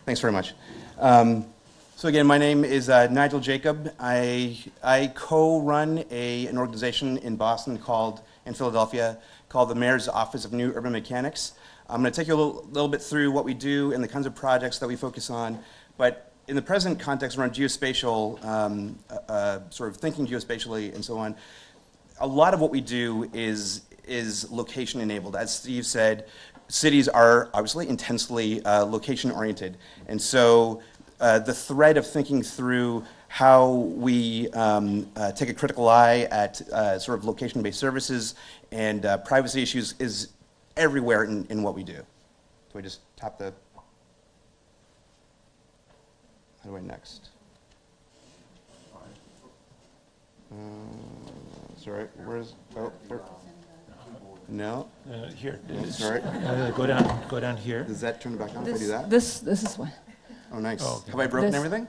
Thanks very much. So again, my name is Nigel Jacob. I co-run an organization in Boston and Philadelphia called the Mayor's Office of New Urban Mechanics. I'm going to take you a little bit through what we do and the kinds of projects that we focus on. But in the present context around geospatial, sort of thinking geospatially and so on, a lot of what we do is location enabled. As Steve said, cities are obviously intensely location oriented. And so the thread of thinking through how we take a critical eye at sort of location-based services and privacy issues is everywhere in what we do. So I just tap the, how do I next? Sorry, where's, oh, there. No? Here. Sorry. Go down here. Does that turn it back on if I do that? This is one. Oh, nice. Oh, okay. Have I broken This- everything?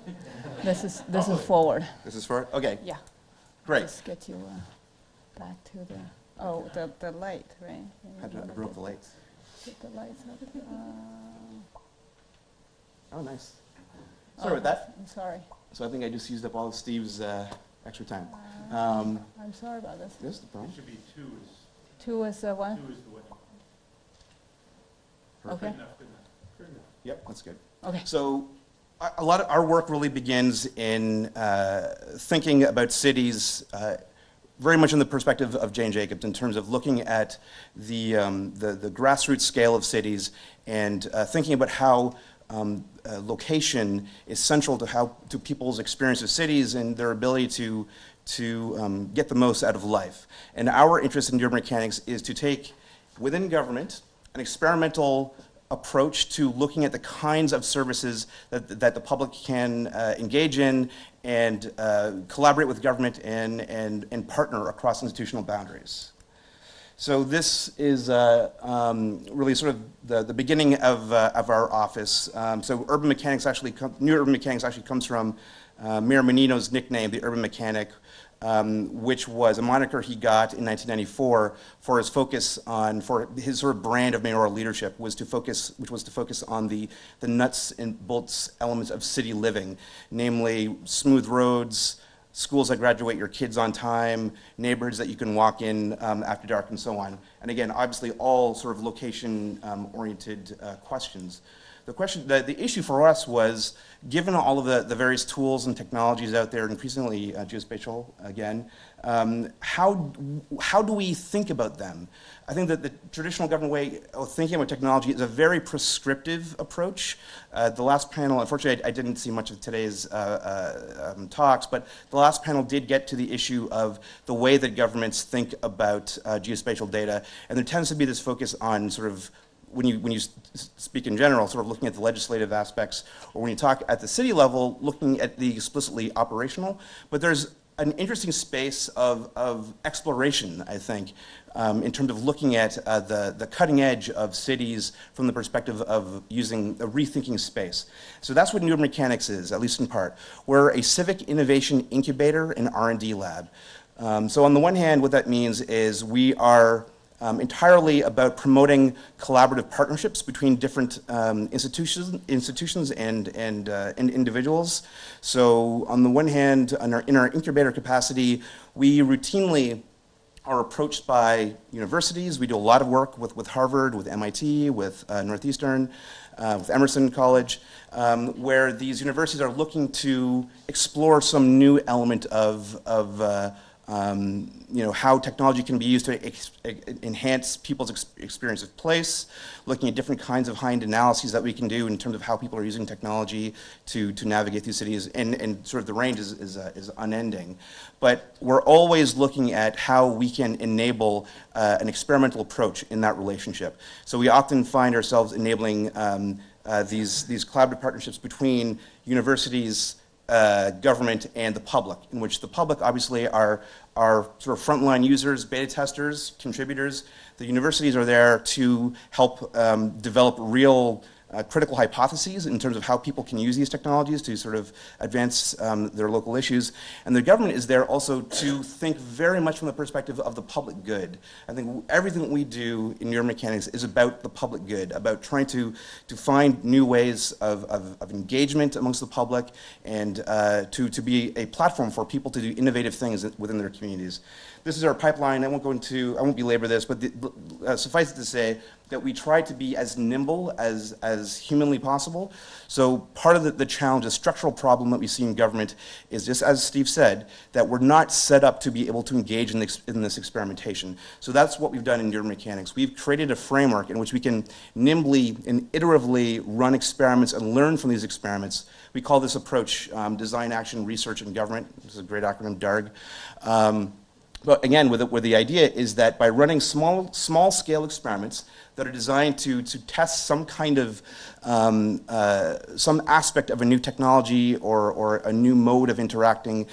This is forward. This is for it? Okay, Yeah. great. Just get you back to the light, right? I broke the lights. Get the lights up. Oh, nice. Sorry about that. I'm sorry. So I think I just used up all of Steve's extra time. I'm sorry about this. This is the problem. Should be two Two is one. is the way. Okay. Good enough. Yep, that's good. Okay. So a lot of our work really begins in thinking about cities very much in the perspective of Jane Jacobs in terms of looking at the grassroots scale of cities and thinking about how location is central to people's experience of cities and their ability to get the most out of life. And our interest in urban mechanics is to take, within government, an experimental approach to looking at the kinds of services that the public can engage in and collaborate with government and partner across institutional boundaries. So this is really sort of the beginning of our office. So urban mechanics new urban mechanics actually comes from Mayor Menino's nickname, the urban mechanic, which was a moniker he got in 1994 for his sort of brand of mayoral leadership, which was to focus on the nuts and bolts elements of city living, namely smooth roads, schools that graduate your kids on time, neighborhoods that you can walk in after dark, and so on. And again, obviously all sort of location oriented questions. The issue for us was, given all of the various tools and technologies out there, increasingly geospatial again, how do we think about them? I think that the traditional government way of thinking about technology is a very prescriptive approach. The last panel, unfortunately I didn't see much of today's talks, but the last panel did get to the issue of the way that governments think about geospatial data, and there tends to be this focus on sort of when you speak in general, sort of looking at the legislative aspects, or when you talk at the city level, looking at the explicitly operational. But there's an interesting space of exploration, I think, in terms of looking at the cutting edge of cities from the perspective of using a rethinking space. So that's what New Urban Mechanics is, at least in part. We're a civic innovation incubator and R&D lab. So on the one hand, what that means is we are entirely about promoting collaborative partnerships between different institutions and individuals. So on the one hand, in our incubator capacity, we routinely are approached by universities. We do a lot of work with Harvard, with MIT, with Northeastern, with Emerson College, where these universities are looking to explore some new element of how technology can be used to enhance people's experience of place, looking at different kinds of high-end analyses that we can do in terms of how people are using technology to navigate through cities, and sort of the range is unending. But we're always looking at how we can enable an experimental approach in that relationship. So we often find ourselves enabling these collaborative partnerships between universities, government, and the public, in which the public obviously are sort of frontline users, beta testers, contributors. The universities are there to help develop real critical hypotheses in terms of how people can use these technologies to sort of advance their local issues. And the government is there also to think very much from the perspective of the public good. I think everything that we do in neuromechanics is about the public good, about trying to find new ways of engagement amongst the public and to be a platform for people to do innovative things within their communities. This is our pipeline. I won't belabor this, but suffice it to say that we try to be as nimble as humanly possible. So part of the challenge, the structural problem that we see in government is just, as Steve said, that we're not set up to be able to engage in this experimentation. So that's what we've done in neuromechanics. We've created a framework in which we can nimbly and iteratively run experiments and learn from these experiments. We call this approach Design, Action, Research, and Government. This is a great acronym, DARG. But again, where the idea is that by running small-scale experiments that are designed to test some kind of, some aspect of a new technology or a new mode of interacting,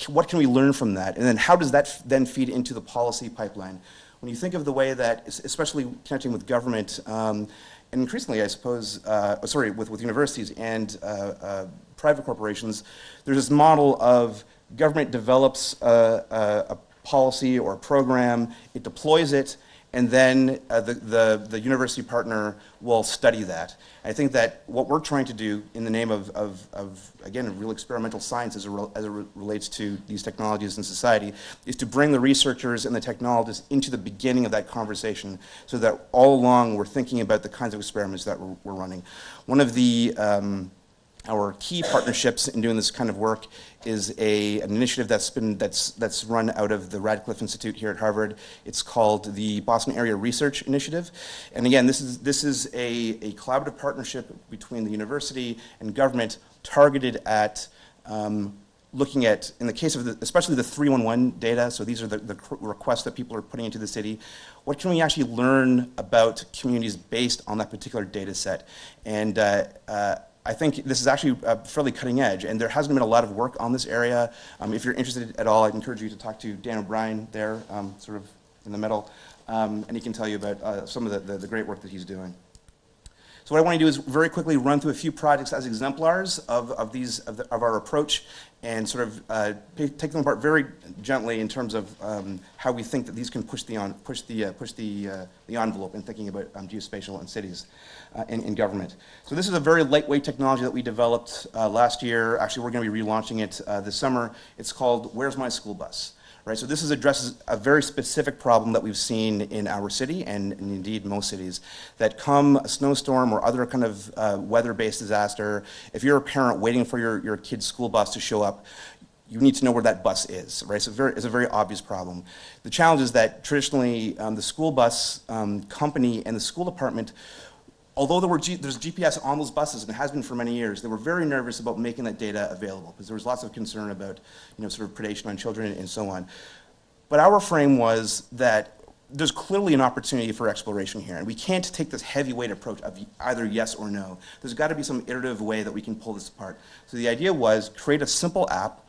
what can we learn from that? And then how does that then feed into the policy pipeline? When you think of the way that, especially connecting with government, and increasingly, I suppose, with universities and private corporations, there's this model of government develops a policy or a program, it deploys it, and then the university partner will study that. I think that what we're trying to do in the name of again, real experimental science as it relates to these technologies in society is to bring the researchers and the technologists into the beginning of that conversation so that all along we're thinking about the kinds of experiments that we're running. One of the our key partnerships in doing this kind of work is an initiative that's run out of the Radcliffe Institute here at Harvard. It's called the Boston Area Research Initiative, and again, this is a collaborative partnership between the university and government targeted at looking at, in the case of especially the 311 data. So these are the requests that people are putting into the city. What can we actually learn about communities based on that particular data set? And I think this is actually fairly cutting edge, and there hasn't been a lot of work on this area. If you're interested at all, I'd encourage you to talk to Dan O'Brien there, sort of in the middle, and he can tell you about some of the great work that he's doing. So what I want to do is very quickly run through a few projects as exemplars of our approach, and sort of take them apart very gently in terms of how we think that these can push the envelope in thinking about geospatial and cities in government. So this is a very lightweight technology that we developed last year. Actually, we're going to be relaunching it this summer. It's called Where's My School Bus? Right, so this addresses a very specific problem that we've seen in our city and indeed most cities, that come a snowstorm or other kind of weather-based disaster, if you're a parent waiting for your kid's school bus to show up, you need to know where that bus is, right? So it's a very obvious problem. The challenge is that traditionally the school bus company and the school department, although there's GPS on those buses, and it has been for many years, they were very nervous about making that data available because there was lots of concern about, sort of predation on children and so on. But our frame was that there's clearly an opportunity for exploration here, and we can't take this heavyweight approach of either yes or no. There's got to be some iterative way that we can pull this apart. So the idea was create a simple app,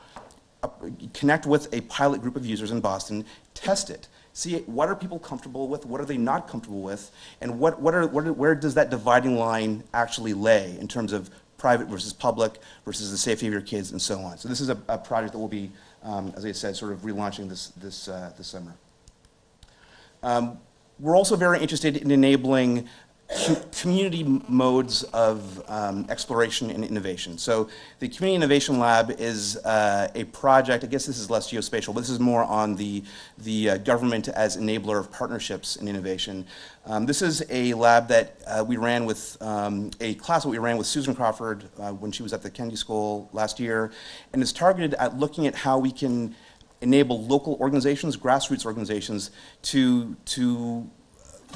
connect with a pilot group of users in Boston, test it. See what are people comfortable with, what are they not comfortable with, and where does that dividing line actually lay in terms of private versus public versus the safety of your kids and so on. So this is a project that will be, as I said, sort of relaunching this summer. We're also very interested in enabling community modes of exploration and innovation. So the Community Innovation Lab is a project, I guess this is less geospatial, but this is more on the government as enabler of partnerships and innovation. This is a lab that we ran with, a class that we ran with Susan Crawford when she was at the Kennedy School last year, and it's targeted at looking at how we can enable local organizations, grassroots organizations, to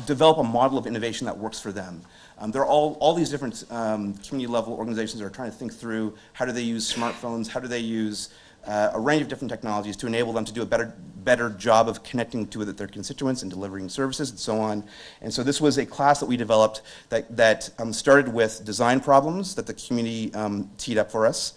develop a model of innovation that works for them. There are all these different community level organizations that are trying to think through how do they use smartphones, how do they use a range of different technologies to enable them to do a better job of connecting to their constituents and delivering services and so on. And so this was a class that we developed that started with design problems that the community teed up for us.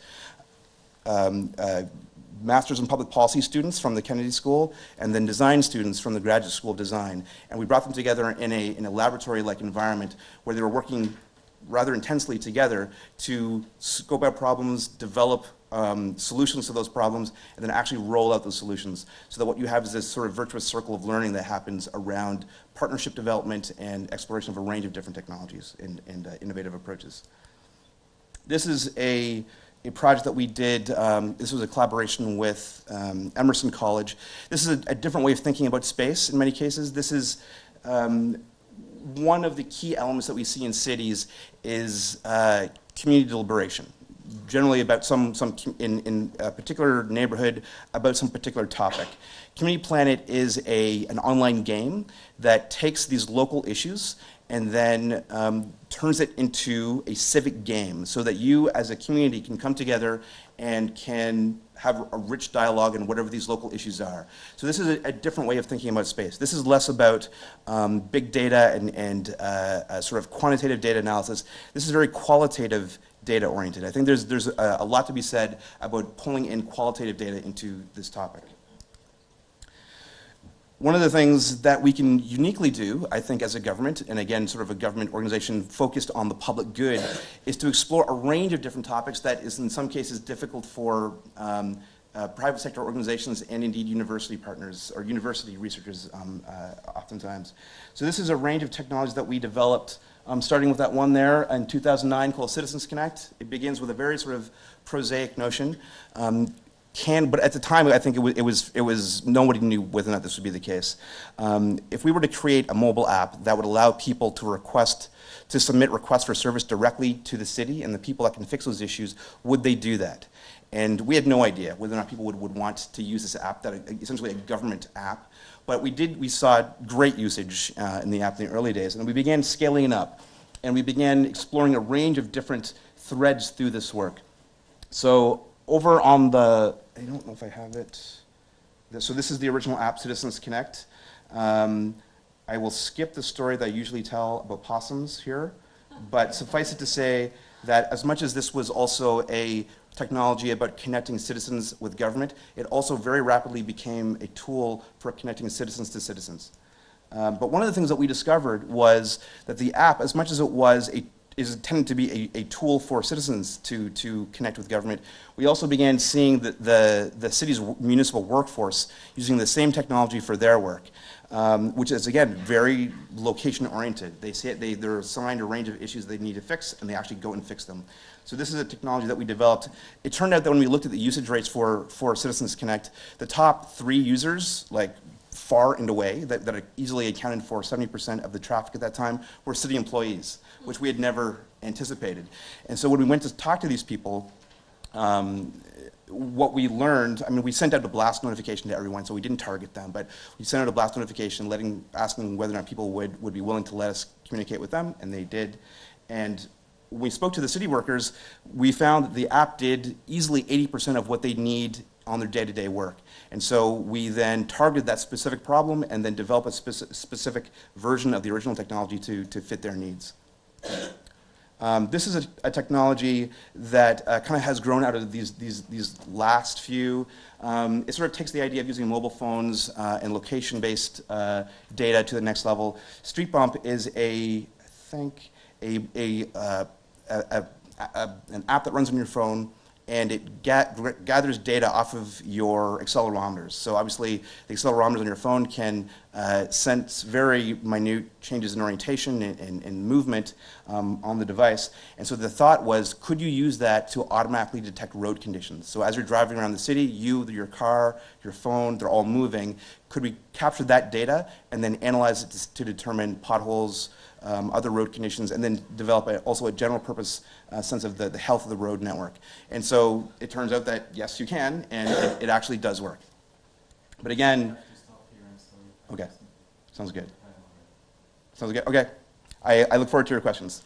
Masters in Public Policy students from the Kennedy School, and then design students from the Graduate School of Design. And we brought them together in a laboratory-like environment where they were working rather intensely together to scope out problems, develop solutions to those problems, and then actually roll out those solutions. So that what you have is this sort of virtuous circle of learning that happens around partnership development and exploration of a range of different technologies and innovative approaches. This is a project that we did. This was a collaboration with Emerson College. This is a different way of thinking about space in many cases. This is one of the key elements that we see in cities is community deliberation, generally about in a particular neighborhood about some particular topic. Community Planet is an online game that takes these local issues and then turns it into a civic game so that you as a community can come together and can have a rich dialogue on whatever these local issues are. So this is a different way of thinking about space. This is less about big data and sort of quantitative data analysis. This is very qualitative data oriented. I think there's a lot to be said about pulling in qualitative data into this topic. One of the things that we can uniquely do, I think, as a government, and again, sort of a government organization focused on the public good, is to explore a range of different topics that is in some cases difficult for private sector organizations and indeed university partners or university researchers oftentimes. So this is a range of technologies that we developed, starting with that one there in 2009 called Citizens Connect. It begins with a very sort of prosaic notion. But at the time, I think it was nobody knew whether or not this would be the case. If we were to create a mobile app that would allow people to submit requests for service directly to the city and the people that can fix those issues, would they do that? And we had no idea whether or not people would want to use this app, essentially a government app. But we saw great usage in the app in the early days, and we began scaling it up. And we began exploring a range of different threads through this work. So over on I don't know if I have it. So this is the original app, Citizens Connect. I will skip the story that I usually tell about possums here, but suffice it to say that as much as this was also a technology about connecting citizens with government, it also very rapidly became a tool for connecting citizens to citizens. But one of the things that we discovered was that the app, as much as it is intended to be a tool for citizens to connect with government, we also began seeing the city's municipal workforce using the same technology for their work, which is, again, very location-oriented. They're assigned a range of issues they need to fix, and they actually go and fix them. So this is a technology that we developed. It turned out that when we looked at the usage rates for Citizens Connect, the top 3 users, like far and away, that easily accounted for 70% of the traffic at that time, were city employees, which we had never anticipated. And so when we went to talk to these people, what we learned, we sent out a blast notification to everyone, so we didn't target them, but we sent out a blast notification asking whether or not people would be willing to let us communicate with them, and they did. And when we spoke to the city workers, we found that the app did easily 80% of what they need on their day-to-day work. And so we then targeted that specific problem and then developed a specific version of the original technology to fit their needs. This is a technology that kind of has grown out of these last few. It sort of takes the idea of using mobile phones and location-based data to the next level. Street Bump is an app that runs on your phone, and it gathers data off of your accelerometers. So obviously, the accelerometers on your phone can sense very minute changes in orientation and movement on the device. And so the thought was, could you use that to automatically detect road conditions? So as you're driving around the city, your car, your phone, they're all moving. Could we capture that data and then analyze it to determine potholes, other road conditions, and then develop also a general purpose sense of the health of the road network? And so it turns out that yes, you can, and it actually does work. But again, okay, sounds good. Sounds good. Okay, I look forward to your questions.